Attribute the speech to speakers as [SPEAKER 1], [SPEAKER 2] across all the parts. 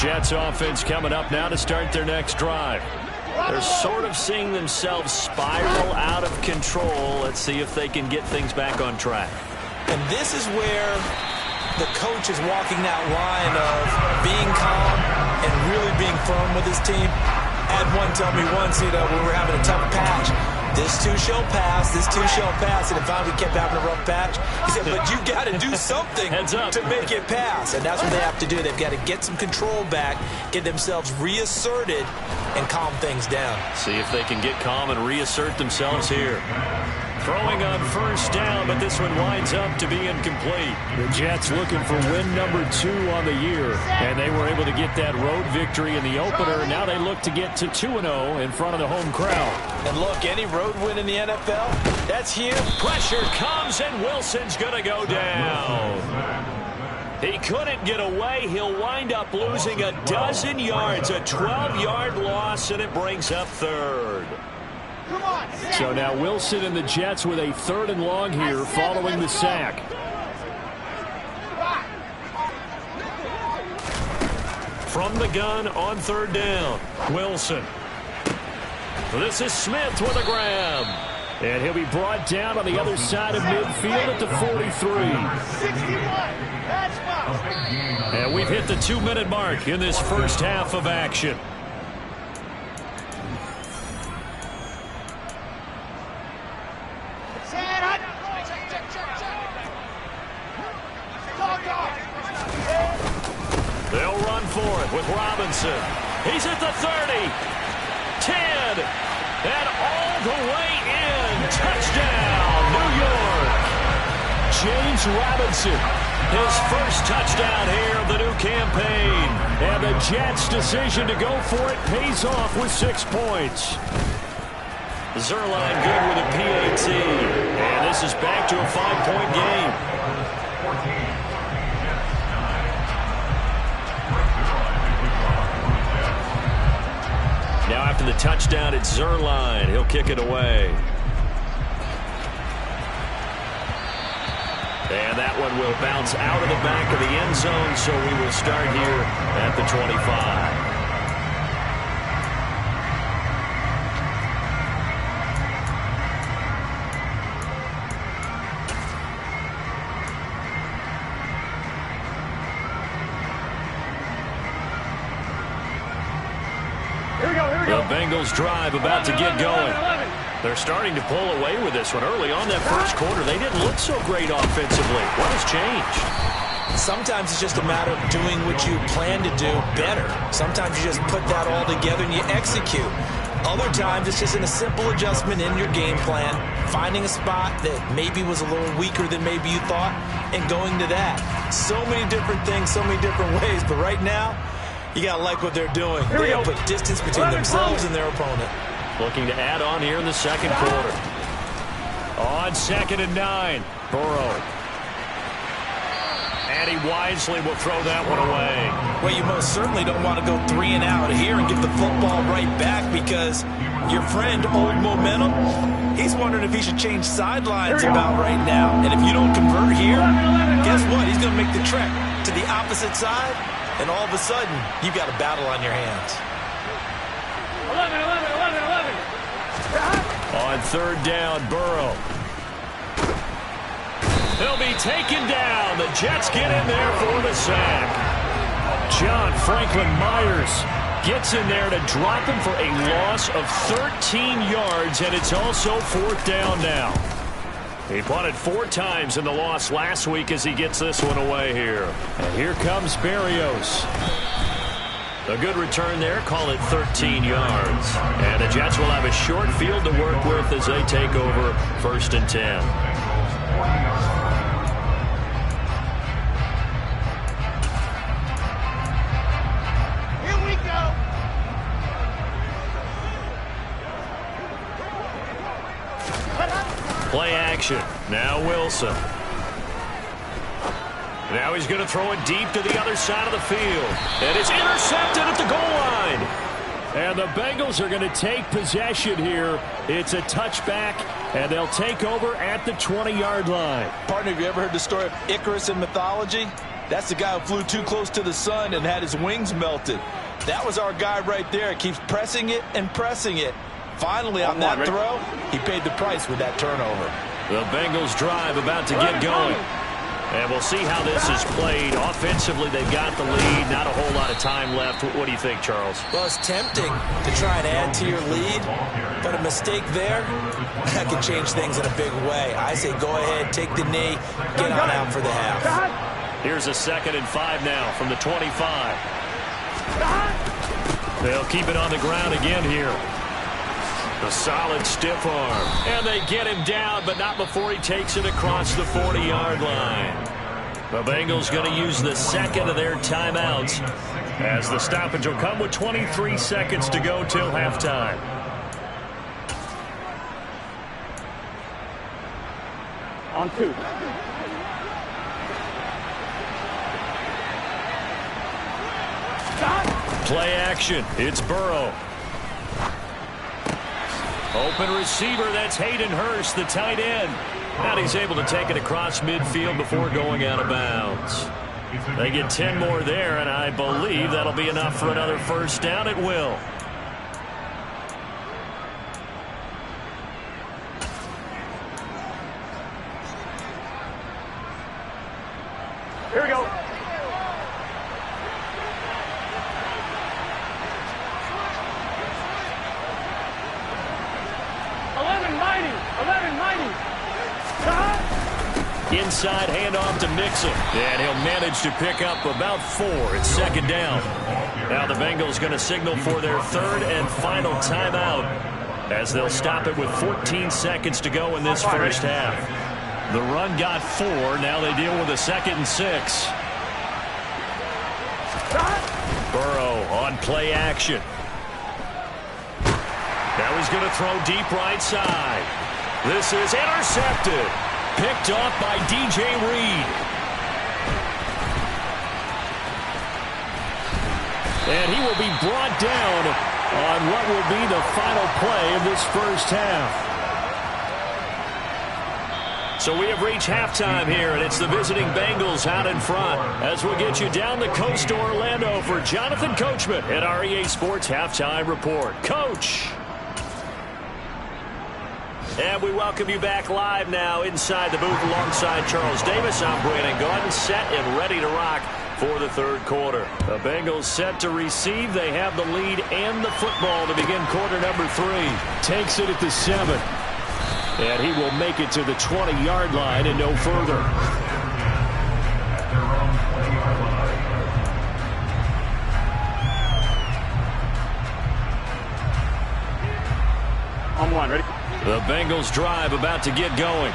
[SPEAKER 1] Jets offense coming up now to start their next drive. They're sort of seeing themselves spiral out of control. Let's see if they can get things back on track.
[SPEAKER 2] And this is where the coach is walking that line of being calm and really being firm with his team. I had one tell me once, when we were having a tough patch, this too shall pass, this too shall pass. And if we kept having a rough patch, he said, but you got to do something to make it pass. And that's what they have to do. They've got to get some control back, get themselves reasserted, and calm things down.
[SPEAKER 1] See if they can get calm and reassert themselves here. Throwing on first down, but this one winds up to be incomplete. The Jets looking for win number 2 on the year, and they were able to get that road victory in the opener. Now they look to get to 2-0 in front of the home crowd.
[SPEAKER 2] And look, any road win in the NFL, that's huge.
[SPEAKER 1] Pressure comes, and Wilson's going to go down. He couldn't get away. He'll wind up losing a dozen yards, a 12-yard loss, and it brings up third. So now Wilson and the Jets with a 3rd and long here following the sack. From the gun on 3rd down, Wilson. This is Smith with a grab. And he'll be brought down on the other side of midfield at the 43. And we've hit the 2-minute mark in this first half of action. They'll run for it with Robinson. He's at the 30, 10, and all the way in. Touchdown, New York. James Robinson, his first touchdown here of the new campaign. And the Jets' decision to go for it pays off with 6 points. Zuerlein good with a PAT. And this is back to a 5-point game. Now after the touchdown, it's Zuerlein. He'll kick it away. And that one will bounce out of the back of the end zone, so we will start here at the 25. The Bengals drive about to get going. They're starting to pull away with this one. Early on that first quarter, they didn't look so great offensively. What has changed?
[SPEAKER 2] Sometimes it's just a matter of doing what you plan to do better. Sometimes you just put that all together and you execute. Other times it's just in a simple adjustment in your game plan, finding a spot that maybe was a little weaker than maybe you thought, and going to that. So many different things, so many different ways, but right now, you got to like what they're doing. They have put distance between themselves and their opponent.
[SPEAKER 1] Looking to add on here in the second quarter. On 2nd and 9, Burrow. And he wisely will throw that one away.
[SPEAKER 2] Well, you most certainly don't want to go 3 and out here and give the football right back, because your friend, Old Momentum, he's wondering if he should change sidelines about right now. And if you don't convert here, guess what? He's going to make the trek to the opposite side. And all of a sudden, you've got a battle on your hands.
[SPEAKER 1] 11. On 3rd down, Burrow. He'll be taken down. The Jets get in there for the sack. John Franklin Myers gets in there to drop him for a loss of 13 yards, and it's also 4th down now. He punted 4 times in the loss last week as he gets this one away here. And here comes Berrios. A good return there. Call it 13 yards. And the Jets will have a short field to work with as they take over 1st and 10.
[SPEAKER 3] Here we go.
[SPEAKER 1] Play action. Now Wilson. Now he's going to throw it deep to the other side of the field. And it's intercepted at the goal line. And the Bengals are going to take possession here. It's a touchback, and they'll take over at the 20-yard line.
[SPEAKER 2] Partner, have you ever heard the story of Icarus in mythology? That's the guy who flew too close to the sun and had his wings melted. That was our guy right there. Keeps pressing it and pressing it. Finally, on that throw, he paid the price with that turnover.
[SPEAKER 1] The Bengals drive about to get going. And we'll see how this is played. Offensively, they've got the lead. Not a whole lot of time left. What do you think, Charles?
[SPEAKER 2] Well, it's tempting to try and add to your lead, but a mistake there, that can change things in a big way. I say go ahead, take the knee, get on out for the half.
[SPEAKER 1] Here's a 2nd and 5 now from the 25. They'll keep it on the ground again here. A solid stiff arm. And they get him down, but not before he takes it across the 40-yard line. The Bengals going to use the 2nd of their timeouts as the stoppage will come with 23 seconds to go till halftime.
[SPEAKER 4] On 2.
[SPEAKER 1] Play action. It's Burrow. Open receiver, that's Hayden Hurst, the tight end. And he's able to take it across midfield before going out of bounds. They get 10 more there, and I believe that'll be enough for another first down. It will.
[SPEAKER 4] Here we go.
[SPEAKER 1] Inside handoff to Mixon. And he'll manage to pick up about 4. It's 2nd down. Now the Bengals going to signal for their 3rd and final timeout as they'll stop it with 14 seconds to go in this first half. The run got 4. Now they deal with a 2nd and 6. Burrow on play action. Now he's going to throw deep right side. This is intercepted. Picked off by DJ Reed. And he will be brought down on what will be the final play of this first half. So we have reached halftime here, and it's the visiting Bengals out in front. As we'll get you down the coast to Orlando for Jonathan Coachman at our EA Sports Halftime Report. Coach! And we welcome you back live now inside the booth alongside Charles Davis. I'm Brandon Gaudin, set and ready to rock for the 3rd quarter. The Bengals set to receive. They have the lead and the football to begin quarter number 3. Takes it at the 7. And he will make it to the 20-yard line and no further.
[SPEAKER 4] On 1, ready?
[SPEAKER 1] The Bengals drive about to get going.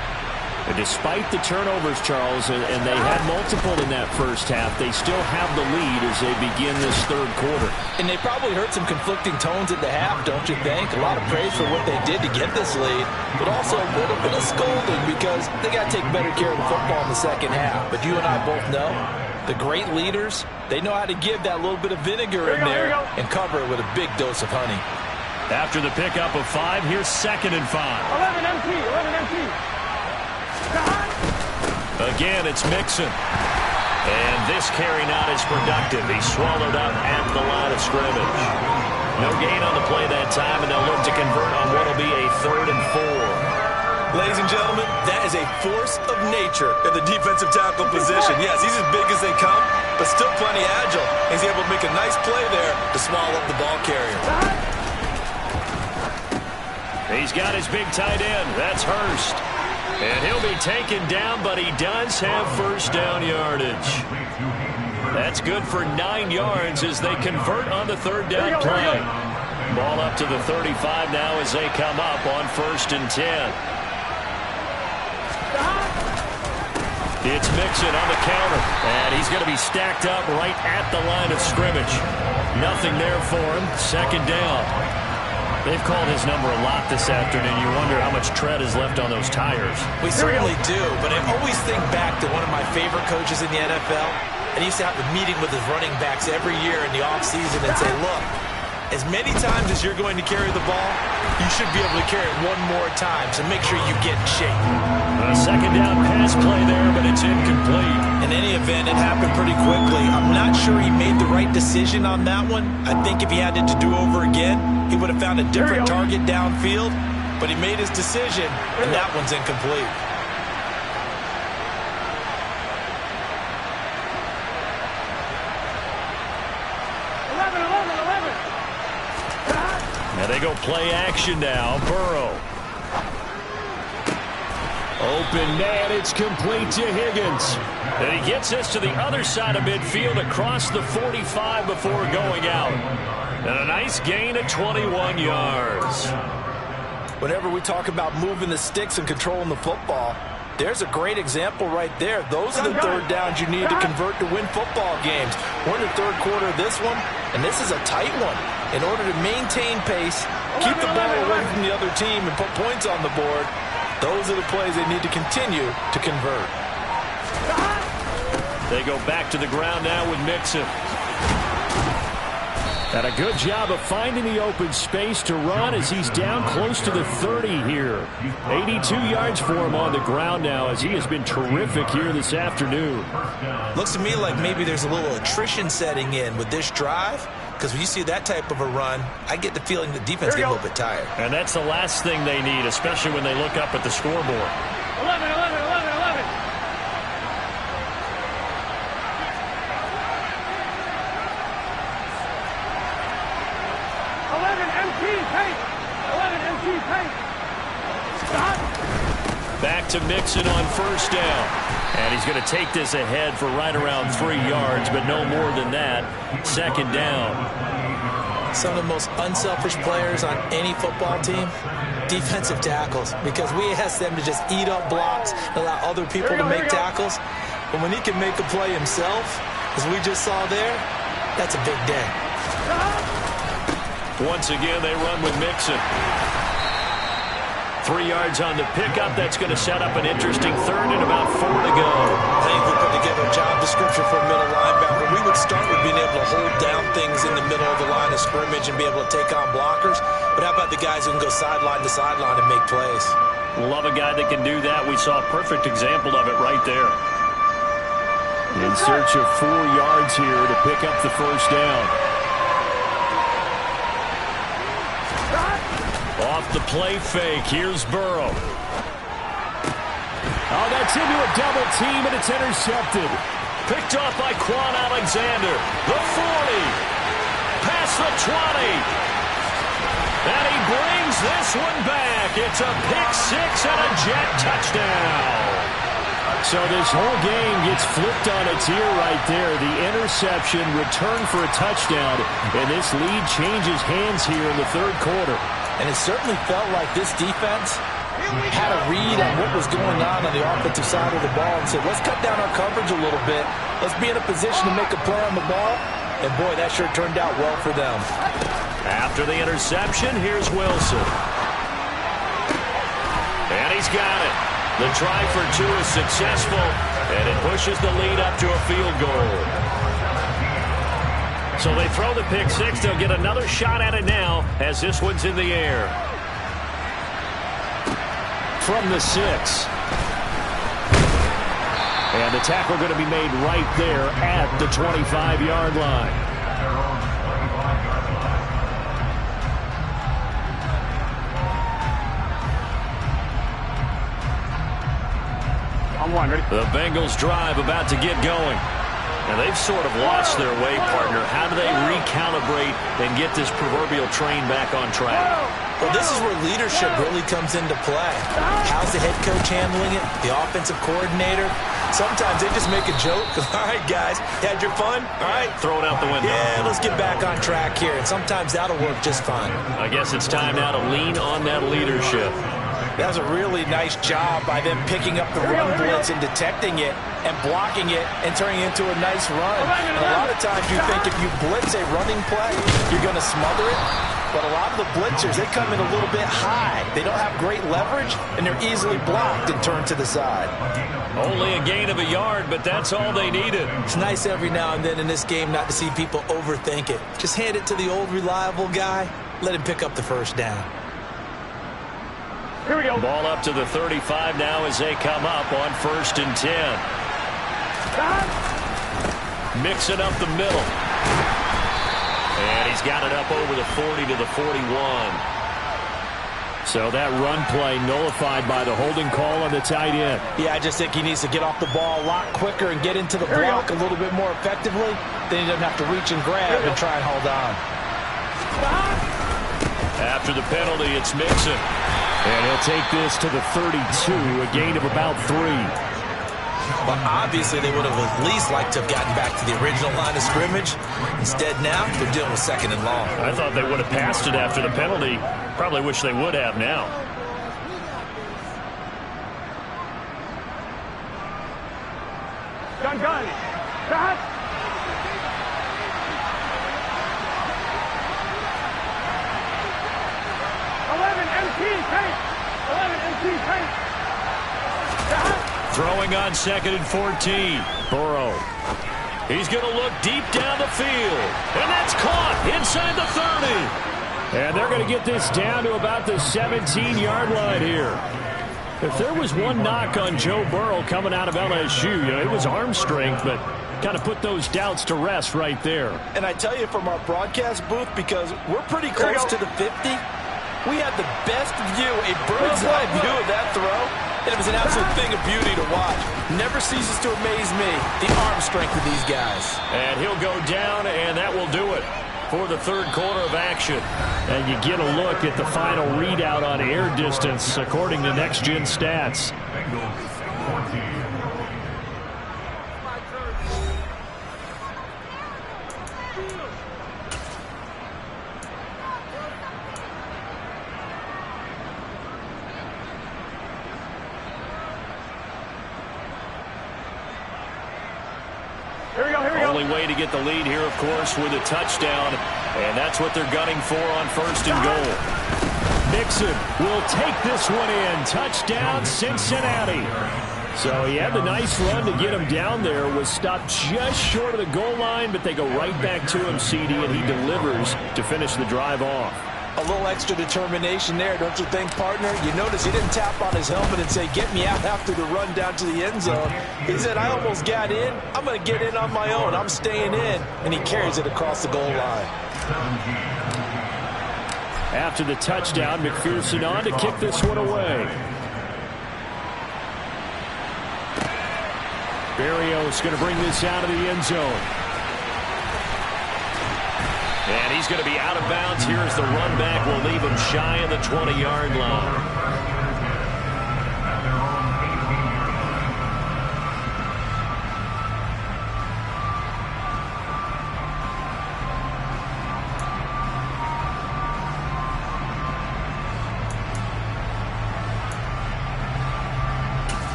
[SPEAKER 1] And despite the turnovers, Charles, and they had multiple in that first half, they still have the lead as they begin this 3rd quarter.
[SPEAKER 2] And they probably heard some conflicting tones at the half, don't you think? A lot of praise for what they did to get this lead, but also a little bit of scolding because they got to take better care of the football in the 2nd half. But you and I both know the great leaders, they know how to give that little bit of vinegar in there and cover it with a big dose of honey.
[SPEAKER 1] After the pickup of 5, here's 2nd and 5.
[SPEAKER 4] 11 MT, 11 MT.
[SPEAKER 1] Again, it's Mixon. And this carry not as productive. He's swallowed up at the line of scrimmage. No gain on the play that time, and they'll look to convert on what will be a 3rd and 4.
[SPEAKER 2] Ladies and gentlemen, that is a force of nature in the defensive tackle position. Yes, he's as big as they come, but still plenty agile. He's able to make a nice play there to swallow up the ball carrier.
[SPEAKER 1] He's got his big tight end. That's Hurst. And he'll be taken down, but he does have first down yardage. That's good for 9 yards as they convert on the 3rd down play. Ball up to the 35 now as they come up on 1st and 10. It's Mixon on the counter, and he's going to be stacked up right at the line of scrimmage. Nothing there for him. 2nd down. They've called his number a lot this afternoon. You wonder how much tread is left on those tires.
[SPEAKER 2] We certainly do, but I always think back to one of my favorite coaches in the NFL. And he used to have a meeting with his running backs every year in the offseason and say, look, as many times as you're going to carry the ball, you should be able to carry it one more time, so make sure you get in shape.
[SPEAKER 1] A 2nd down pass play there, but it It's incomplete.
[SPEAKER 2] In any event, it happened pretty quickly. I'm not sure he made the right decision on that one. I think if he had it to do over again, he would have found a different target downfield. But he made his decision, and that one's incomplete.
[SPEAKER 1] And they go play action now. Burrow. Open man, it's complete to Higgins. And he gets this to the other side of midfield across the 45 before going out. And a nice gain of 21 yards.
[SPEAKER 2] Whenever we talk about moving the sticks and controlling the football, there's a great example right there. Those are the third downs you need to convert to win football games. We're in the third quarter of this one, and this is a tight one. In order to maintain pace, keep the ball away from the other team, and put points on the board, those are the plays they need to continue to convert.
[SPEAKER 1] They go back to the ground now with Mixon. And a good job of finding the open space to run as he's down close to the 30 here. 82 yards for him on the ground now as he has been terrific here this afternoon.
[SPEAKER 2] Looks to me like maybe there's a little attrition setting in with this drive, because when you see that type of a run, I get the feeling the defense gets a little bit tired.
[SPEAKER 1] And that's the last thing they need, especially when they look up at the scoreboard.
[SPEAKER 4] 11. 11 MT pace. 11 MT pace. Stop.
[SPEAKER 1] Back to Mixon on first down. And he's going to take this ahead for right around 3 yards, but no more than that. Second down.
[SPEAKER 2] Some of the most unselfish players on any football team, defensive tackles, because we ask them to just eat up blocks and allow other people to make tackles. But when he can make a play himself, as we just saw there, that's a big day.
[SPEAKER 1] Once again, they run with Mixon. 3 yards on the pickup. That's going to set up an interesting third and about 4 to go.
[SPEAKER 2] I think we put together a job description for a middle linebacker. We would start with being able to hold down things in the middle of the line of scrimmage and be able to take on blockers. But how about the guys who can go sideline to sideline and make plays?
[SPEAKER 1] Love a guy that can do that. We saw a perfect example of it right there. In search of 4 yards here to pick up the first down. Off the play fake. Here's Burrow. Oh, that's into a double team, and it's intercepted. Picked off by Quan Alexander. The 40. Past the 20. And he brings this one back. It's a pick six and a Jet touchdown. So this whole game gets flipped on its ear right there. The interception, return for a touchdown, and this lead changes hands here in the third quarter.
[SPEAKER 2] And it certainly felt like this defense had a read on what was going on the offensive side of the ball and said, let's cut down our coverage a little bit. Let's be in a position to make a play on the ball. And, boy, that sure turned out well for them.
[SPEAKER 1] After the interception, here's Wilson. And he's got it. The try for 2 is successful, and it pushes the lead up to a field goal. So they throw the pick six. They'll get another shot at it now as this one's in the air. From the 6. And the tackle going to be made right there at the 25-yard line.
[SPEAKER 4] I'm one, ready?
[SPEAKER 1] The Bengals drive about to get going. And they've sort of lost their way, partner. How do they recalibrate and get this proverbial train back on track?
[SPEAKER 2] Well, this is where leadership really comes into play. How's the head coach handling it? The offensive coordinator? Sometimes they just make a joke. All right, guys, you had your fun? All right.
[SPEAKER 1] Throw it out the window.
[SPEAKER 2] Yeah, let's get back on track here. And sometimes that'll work just fine.
[SPEAKER 1] I guess it's time now to lean on that leadership.
[SPEAKER 2] That was a really nice job by them picking up the run blitz and detecting it and blocking it and turning it into a nice run. And a lot of times you think if you blitz a running play, you're going to smother it. But a lot of the blitzers, they come in a little bit high. They don't have great leverage, and they're easily blocked and turned to the side.
[SPEAKER 1] Only a gain of a yard, but that's all they needed.
[SPEAKER 2] It's nice every now and then in this game not to see people overthink it. Just hand it to the old reliable guy. Let him pick up the first down.
[SPEAKER 4] Here we go.
[SPEAKER 1] Ball up to the 35 now as they come up on 1st and 10. Mixing up the middle. And he's got it up over the 40 to the 41. So that run play nullified by the holding call on the tight end.
[SPEAKER 2] Yeah, I just think he needs to get off the ball a lot quicker and get into the block a little bit more effectively. Then he doesn't have to reach and grab and try and hold on.
[SPEAKER 1] After the penalty, it's Mixon. And he'll take this to the 32, a gain of about 3.
[SPEAKER 2] But obviously they would have at least liked to have gotten back to the original line of scrimmage. Instead now, they're dealing with 2nd and long.
[SPEAKER 1] I thought they would have passed it after the penalty. Probably wish they would have now.
[SPEAKER 4] Gun. Cut. 11 MT paint. 11 MT paint.
[SPEAKER 1] Throwing on 2nd and 14. Burrow. He's going to look deep down the field. And that's caught inside the 30. And they're going to get this down to about the 17-yard line here. If there was one knock on Joe Burrow coming out of LSU, it was arm strength, but kind of put those doubts to rest right there.
[SPEAKER 2] And I tell you from our broadcast booth, because we're pretty close to the 50, we had the best view, a bird's-eye view of that throw. And it was an absolute thing of beauty to watch. Never ceases to amaze me, the arm strength of these guys.
[SPEAKER 1] And he'll go down, and that will do it for the 3rd quarter of action. And you get a look at the final readout on air distance, according to Next Gen Stats. Only way to get the lead here, of course, with a touchdown. And that's what they're gunning for on 1st and goal. Mixon will take this one in. Touchdown, Cincinnati. So he had the nice run to get him down there. Was stopped just short of the goal line, but they go right back to him, CD, and he delivers to finish the drive off.
[SPEAKER 2] A little extra determination there, don't you think, partner? You notice he didn't tap on his helmet and say, get me out after the run down to the end zone. He said, I almost got in. I'm going to get in on my own. I'm staying in. And he carries it across the goal line.
[SPEAKER 1] After the touchdown, McPherson on to kick this one away. Berrios going to bring this out of the end zone. And he's going to be out of bounds here as the run back will leave him shy of the 20-yard line.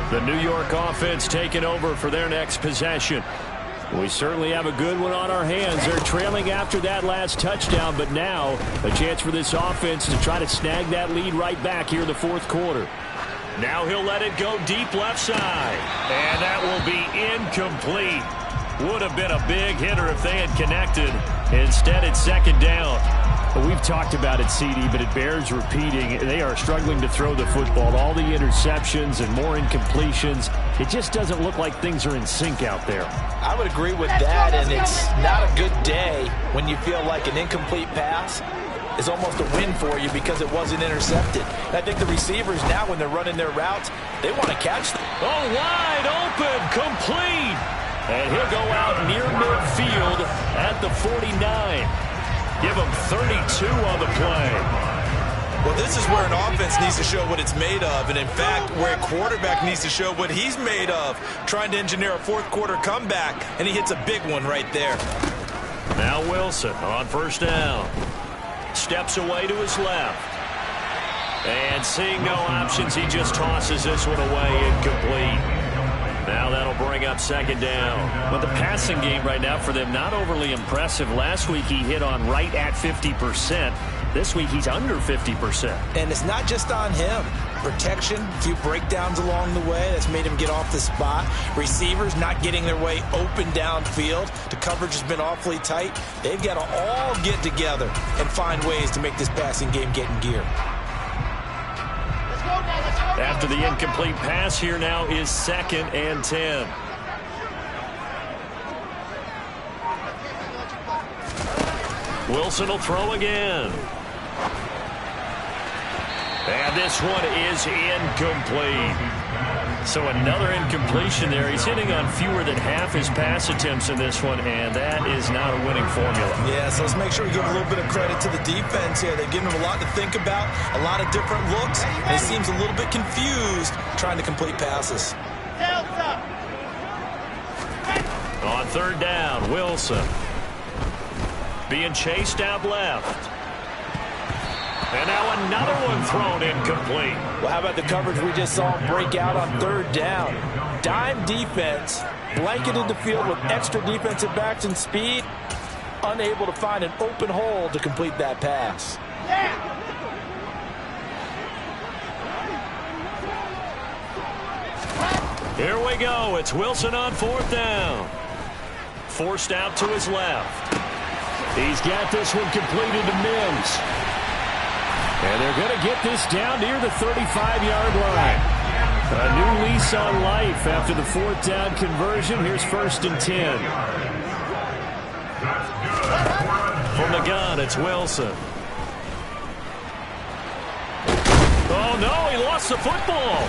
[SPEAKER 1] The New York offense taking over for their next possession. We certainly have a good one on our hands. They're trailing after that last touchdown, but now a chance for this offense to try to snag that lead right back here in the 4th quarter. Now he'll let it go deep left side, and that will be incomplete. Would have been a big hitter if they had connected. Instead, it's 2nd down. We've talked about it, CD, but it bears repeating. They are struggling to throw the football. All the interceptions and more incompletions. It just doesn't look like things are in sync out there.
[SPEAKER 2] I would agree with that, and it's not a good day when you feel like an incomplete pass is almost a win for you because it wasn't intercepted. And I think the receivers now, when they're running their routes, they want to catch them.
[SPEAKER 1] Oh, wide open, complete. And he'll go out near midfield at the 49. Give him 32 on the play.
[SPEAKER 2] Well, this is where an offense needs to show what it's made of, and in fact, where a quarterback needs to show what he's made of, trying to engineer a 4th quarter comeback, and he hits a big one right there.
[SPEAKER 1] Now Wilson on 1st down. Steps away to his left. And seeing no options, he just tosses this one away, incomplete. Now that'll bring up 2nd down. But the passing game right now for them, not overly impressive. Last week he hit on right at 50%. This week he's under 50%.
[SPEAKER 2] And it's not just on him. Protection, a few breakdowns along the way. That's made him get off the spot. Receivers not getting their way open downfield. The coverage has been awfully tight. They've got to all get together and find ways to make this passing game get in gear.
[SPEAKER 3] Let's go now, let's go.
[SPEAKER 1] After the incomplete pass, here now is 2nd and 10. Wilson will throw again. And this one is incomplete. So another incompletion there. He's hitting on fewer than half his pass attempts in this one, and that is not a winning formula.
[SPEAKER 2] Yeah, so let's make sure we give a little bit of credit to the defense here. They've given him a lot to think about, a lot of different looks, and he seems a little bit confused trying to complete passes.
[SPEAKER 1] On 3rd down, Wilson being chased out left. And now another one thrown incomplete.
[SPEAKER 2] Well, how about the coverage we just saw break out on 3rd down? Dime defense, blanketed the field with extra defensive backs and speed, unable to find an open hole to complete that pass.
[SPEAKER 1] Here we go. It's Wilson on 4th down. Forced out to his left. He's got this one completed to Mims. And they're going to get this down near the 35-yard line. A new lease on life after the 4th down conversion. Here's 1st and 10. From the gun, it's Wilson. Oh, no, he lost the football.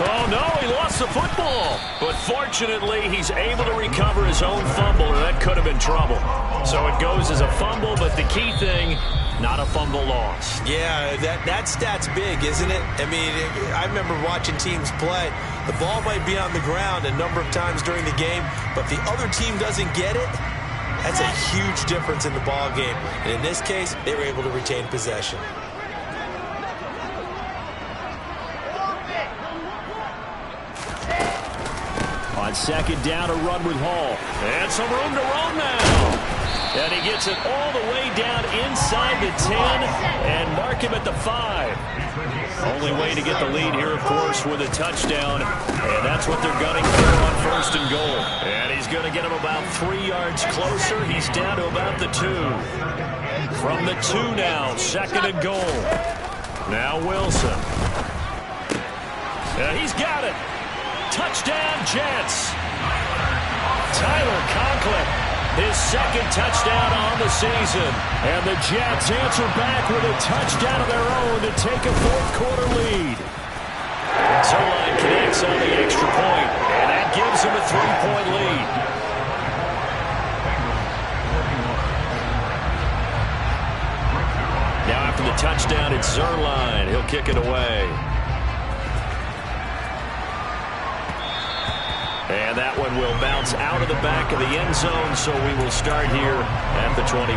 [SPEAKER 1] Oh, no, he lost the football. But fortunately, he's able to recover his own fumble, or that could have been trouble. So it goes as a fumble, but the key thing, not a fumble loss.
[SPEAKER 2] Yeah, that stat's big, isn't it? I mean, I remember watching teams play. The ball might be on the ground a number of times during the game, but if the other team doesn't get it, that's a huge difference in the ball game. And in this case, they were able to retain possession.
[SPEAKER 1] On 2nd down, a run with Hall. And some room to roam now. And he gets it all the way down inside the 10 and mark him at the 5. Only way to get the lead here, of course, with a touchdown. And that's what they're gunning for on 1st and goal. And he's going to get him about 3 yards closer. He's down to about the 2. From the 2 now, 2nd and goal. Now Wilson. And he's got it. Touchdown, Jets. Tyler Conklin, his 2nd touchdown on the season. And the Jets answer back with a touchdown of their own to take a 4th quarter lead. Zerline connects on the extra point, and that gives him a 3-point lead. Now after the touchdown, it's Zerline. He'll kick it away. And that one will bounce out of the back of the end zone, so we will start here at the 25.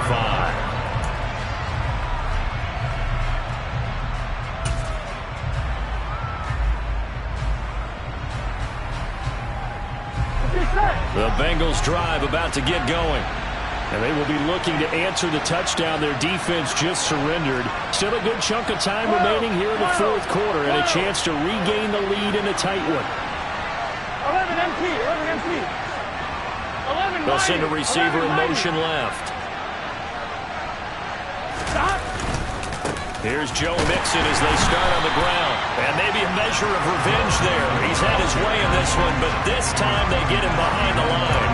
[SPEAKER 1] The Bengals drive about to get going. And they will be looking to answer the touchdown their defense just surrendered. Still a good chunk of time remaining here in the 4th quarter and a chance to regain the lead in a tight one.
[SPEAKER 4] 11 MT.
[SPEAKER 1] They'll send a receiver in motion left.
[SPEAKER 4] Stop.
[SPEAKER 1] Here's Joe Mixon as they start on the ground. And maybe a measure of revenge there. He's had his way in this one, but this time they get him behind the line.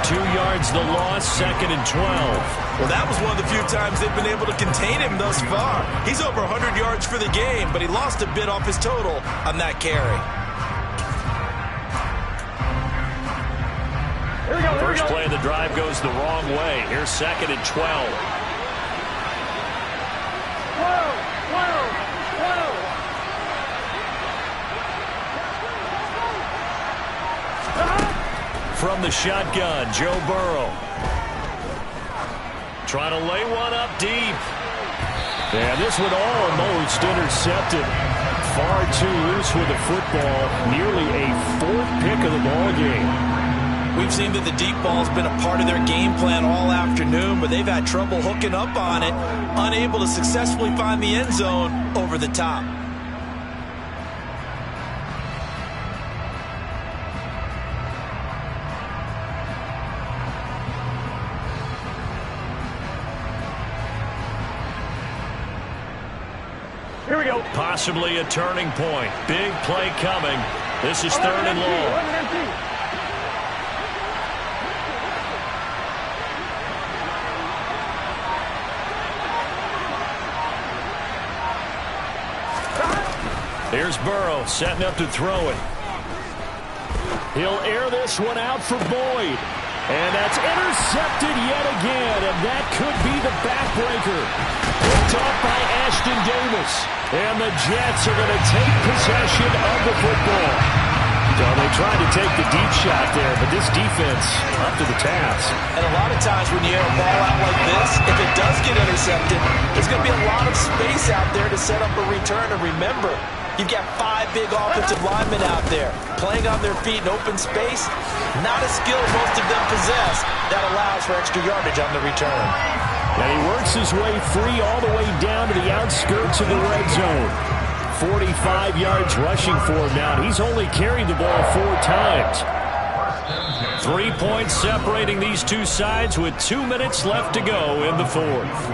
[SPEAKER 1] 2 yards the loss, 2nd and 12.
[SPEAKER 2] Well, that was one of the few times they've been able to contain him thus far. He's over 100 yards for the game, but he lost a bit off his total on that carry.
[SPEAKER 1] First play of the drive goes the wrong way. Here's 2nd and 12. From the shotgun, Joe Burrow. Trying to lay one up deep. And this one almost intercepted. Far too loose with the football. Nearly a 4th pick of the ball game.
[SPEAKER 2] We've seen that the deep ball's been a part of their game plan all afternoon, but they've had trouble hooking up on it, unable to successfully find the end zone over the top.
[SPEAKER 4] Here we go.
[SPEAKER 1] Possibly a turning point. Big play coming. This is third and long.
[SPEAKER 4] 11 empty.
[SPEAKER 1] Here's Burrow setting up to throw it. He'll air this one out for Boyd. And that's intercepted yet again, and that could be the backbreaker. Picked off by Ashton Davis. And the Jets are going to take possession of the football. So they tried to take the deep shot there, but this defense up to the task.
[SPEAKER 2] And a lot of times when you air a ball out like this, if it does get intercepted, there's going to be a lot of space out there to set up a return. And remember, you've got 5 big offensive linemen out there playing on their feet in open space. Not a skill most of them possess that allows for extra yardage on the return.
[SPEAKER 1] And he works his way free all the way down to the outskirts of the red zone. 45 yards rushing for him now. He's only carried the ball 4 times. 3 points separating these two sides with 2 minutes left to go in the fourth.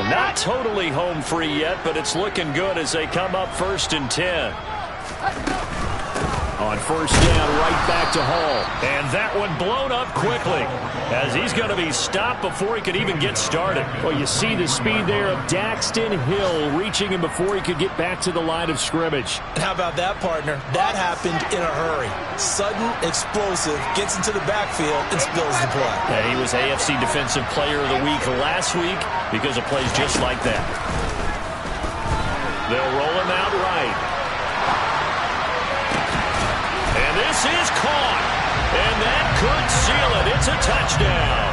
[SPEAKER 1] Not totally home free yet, but it's looking good as they come up 1st and 10. On 1st down, right back to Hall. And that one blown up quickly as he's going to be stopped before he could even get started. Well, you see the speed there of Daxton Hill reaching him before he could get back to the line of scrimmage.
[SPEAKER 2] And how about that, partner? That happened in a hurry. Sudden, explosive, gets into the backfield and spills the play.
[SPEAKER 1] And he was AFC Defensive Player of the Week last week because of plays just like that. They'll roll him out right. And this is caught. And that could seal it. It's a touchdown.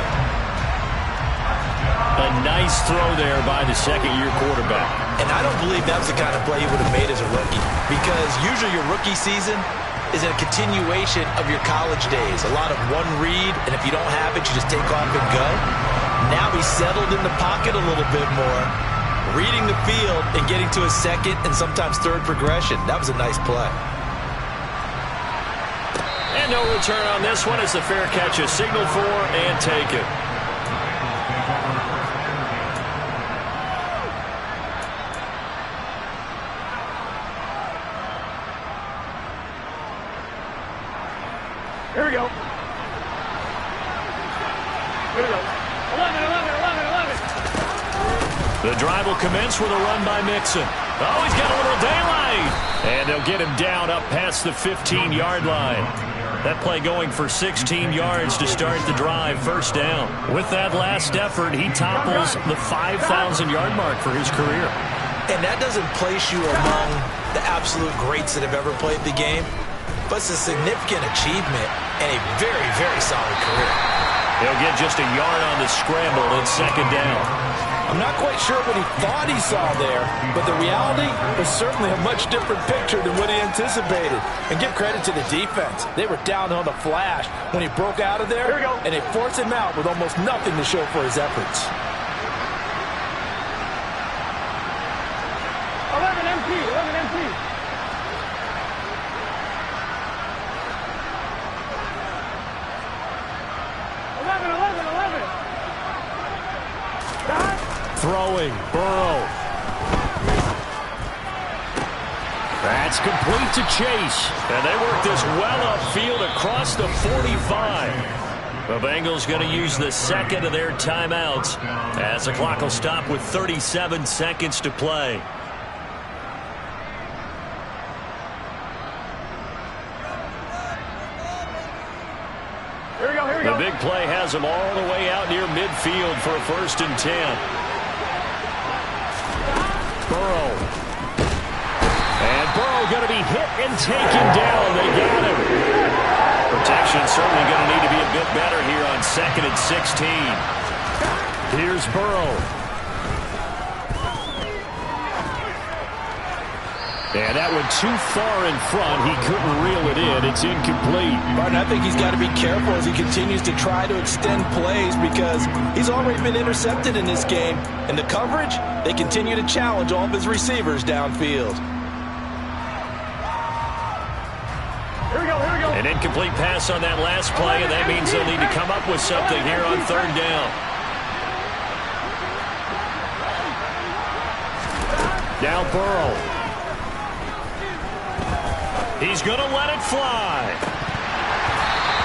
[SPEAKER 1] A nice throw there by the second-year quarterback.
[SPEAKER 2] And I don't believe that was the kind of play he would have made as a rookie, because usually your rookie season is a continuation of your college days. A lot of one read, and if you don't have it, you just take off and go. Now he's settled in the pocket a little bit more, reading the field and getting to his second and sometimes third progression. That was a nice play.
[SPEAKER 1] And no return on this one as the fair catch is signaled for and taken.
[SPEAKER 4] Here we go. Here we go. 11, 11, 11, 11.
[SPEAKER 1] The drive will commence with a run by Mixon. Oh, he's got a little daylight. And they'll get him down up past the 15-yard line. That play going for 16 yards to start the drive, 1st down. With that last effort, he topples the 5,000-yard mark for his career.
[SPEAKER 2] And that doesn't place you among the absolute greats that have ever played the game, but it's a significant achievement and a very, very solid career.
[SPEAKER 1] He'll get just a yard on the scramble and 2nd down.
[SPEAKER 2] I'm not quite sure what he thought he saw there, but the reality was certainly a much different picture than what he anticipated. And give credit to the defense. They were down on the flash when he broke out of there, and they forced him out with almost nothing to show for his efforts.
[SPEAKER 4] 11 empty, 11 empty.
[SPEAKER 1] Throwing, Burrow. That's complete to Chase. And they work this well upfield across the 45. The Bengals going to use the second of their timeouts as the clock will stop with 37 seconds to play.
[SPEAKER 4] Here we go, here we go.
[SPEAKER 1] The big play has them all the way out near midfield for a 1st and 10. Burrow. And Burrow going to be hit and taken down. They got him. Protection certainly going to need to be a bit better here on 2nd and 16. Here's Burrow. And that went too far in front. He couldn't reel it in. It's incomplete.
[SPEAKER 2] Martin, I think he's got to be careful as he continues to try to extend plays because he's already been intercepted in this game. And the coverage, they continue to challenge all of his receivers downfield.
[SPEAKER 1] An incomplete pass on that last play, and that means they'll need to come up with something here on third down. Now Burrow. He's going to let it fly.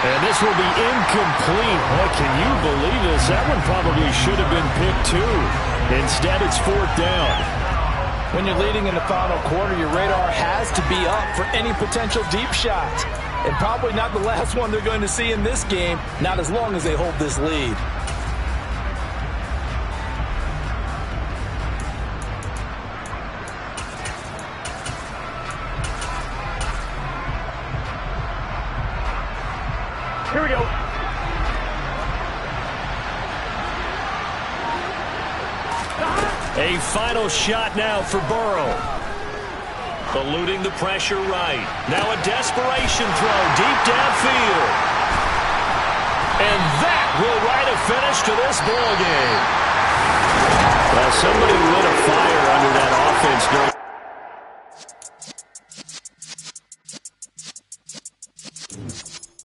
[SPEAKER 1] And this will be incomplete. Boy, can you believe this? That one probably should have been picked too. Instead, it's fourth down.
[SPEAKER 2] When you're leading in the final quarter, your radar has to be up for any potential deep shots. And probably not the last one they're going to see in this game, not as long as they hold this lead.
[SPEAKER 4] Here we go.
[SPEAKER 1] A final shot now for Burrow. Eluding the pressure right. Now a desperation throw deep downfield. And that will write a finish to this ball game. Well, somebody lit a